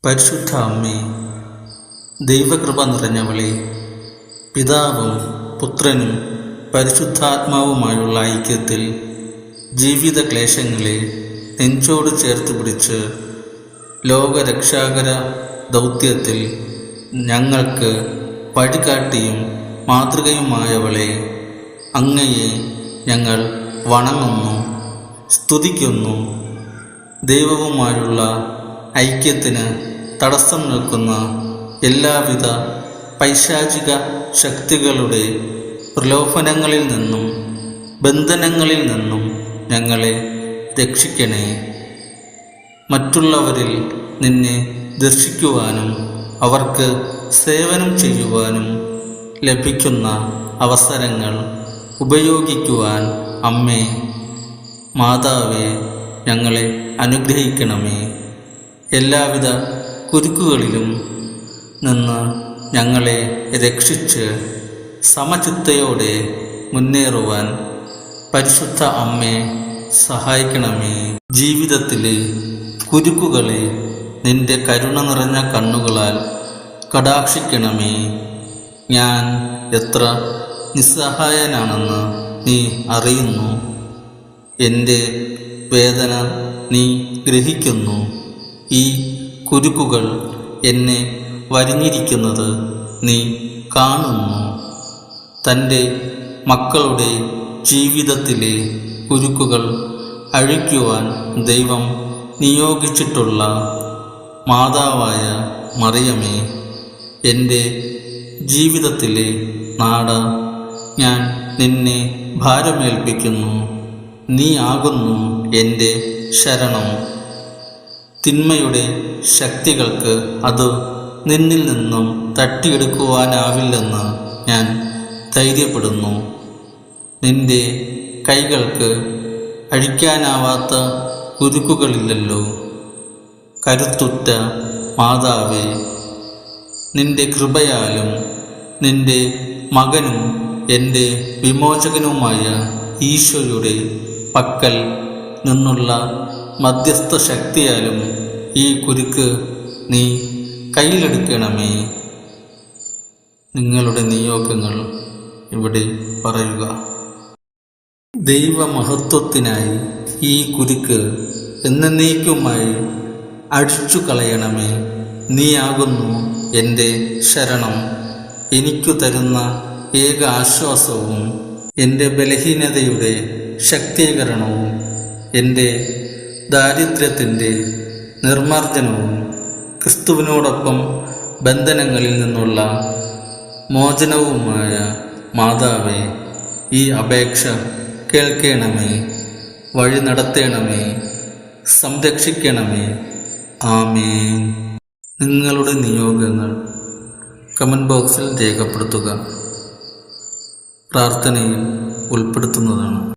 പരിശുദ്ധ അമ്മേ, ദൈവകൃപ നിറഞ്ഞവളെ, പിതാവും പുത്രനും പരിശുദ്ധാത്മാവുമായുള്ള ഐക്യത്തിൽ ജീവിത ക്ലേശങ്ങളെ നെഞ്ചോട് ചേർത്ത് പിടിച്ച് ലോകരക്ഷാകര ദൗത്യത്തിൽ ഞങ്ങൾക്ക് വഴികാട്ടിയും മാതൃകയുമായവളെ, അങ്ങയെ ഞങ്ങൾ വണങ്ങുന്നു, സ്തുതിക്കുന്നു. ദൈവവുമായുള്ള ഐക്യത്തിന് തടസ്സം നിൽക്കുന്ന എല്ലാവിധ പൈശാചിക ശക്തികളുടെ പ്രലോഭനങ്ങളിൽ നിന്നും ബന്ധനങ്ങളിൽ നിന്നും ഞങ്ങളെ രക്ഷിക്കണേ. മറ്റുള്ളവരിൽ നിന്നെ ദർശിക്കുവാനും അവർക്ക് സേവനം ചെയ്യുവാനും ലഭിക്കുന്ന അവസരങ്ങൾ ഉപയോഗിക്കുവാൻ അമ്മേ, മാതാവേ, ഞങ്ങളെ അനുഗ്രഹിക്കണമേ. എല്ലാവിധ കുരുക്കുകളിലും നിന്ന് ഞങ്ങളെ രക്ഷിച്ച് സമചിത്തയോടെ മുന്നേറുവാൻ പരിശുദ്ധ അമ്മേ സഹായിക്കണമേ. ജീവിതത്തിലെ കുരുക്കുകളെ നിന്റെ കരുണ നിറഞ്ഞ കണ്ണുകളാൽ കടാക്ഷിക്കണമേ. ഞാൻ എത്ര നിസ്സഹായനാണെന്ന് നീ അറിയുന്നു. എൻ്റെ വേദന നീ ഗ്രഹിക്കുന്നു. ഈ കുരുക്കുകൾ എന്നെ വരിഞ്ഞിരിക്കുന്നത് നീ കാണുന്നു. തൻ്റെ മക്കളുടെ ജീവിതത്തിലെ കുരുക്കുകൾ അഴിക്കുവാൻ ദൈവം നിയോഗിച്ചിട്ടുള്ള മാതാവായ മറിയമേ, എൻ്റെ ജീവിതത്തിലെ നാട ഞാൻ നിന്നെ ഭാരമേൽപ്പിക്കുന്നു. നീ ആകുന്നു എൻ്റെ ശരണം. തിന്മയുടെ ശക്തികൾക്ക് അത് നിന്നിൽ നിന്നും തട്ടിയെടുക്കുവാനാവില്ലെന്ന് ഞാൻ ധൈര്യപ്പെടുന്നു. നിന്റെ കൈകൾക്ക് അഴിക്കാനാവാത്ത കുരുക്കുകളില്ലല്ലോ. കരുത്തുറ്റ മാതാവേ, നിന്റെ കൃപയാലും നിന്റെ മകനും എൻ്റെ വിമോചകനുമായ ഈശോയുടെ പക്കൽ നിന്നുള്ള മധ്യസ്ഥ ശക്തിയാലും ഈ കുരുക്ക് നീ കയ്യിലെടുക്കണമേ. നിങ്ങളുടെ നിയോഗങ്ങൾ ഇവിടെ പറയുക. ദൈവമഹത്വത്തിനായി ഈ കുരുക്ക് എന്നേക്കുമായി അടിച്ചു കളയണമേ. നീയാകുന്നു എൻ്റെ ശരണം, എനിക്കു തരുന്ന ഏക ആശ്വാസവും എൻ്റെ ബലഹീനതയുടെ ശക്തീകരണവും എൻ്റെ ദാരിദ്ര്യത്തിൻ്റെ നിർമ്മാർജ്ജനവും ക്രിസ്തുവിനോടൊപ്പം ബന്ധനങ്ങളിൽ നിന്നുള്ള മോചനവുമായ മാതാവേ, ഈ അപേക്ഷ കേൾക്കണമേ, വഴി നടത്തണമേ, സംരക്ഷിക്കണമേ. ആമേൻ. നിങ്ങളുടെ നിയോഗങ്ങൾ കമൻറ്റ് ബോക്സിൽ രേഖപ്പെടുത്തുക. പ്രാർത്ഥനയിൽ ഉൾപ്പെടുത്തുന്നതാണ്.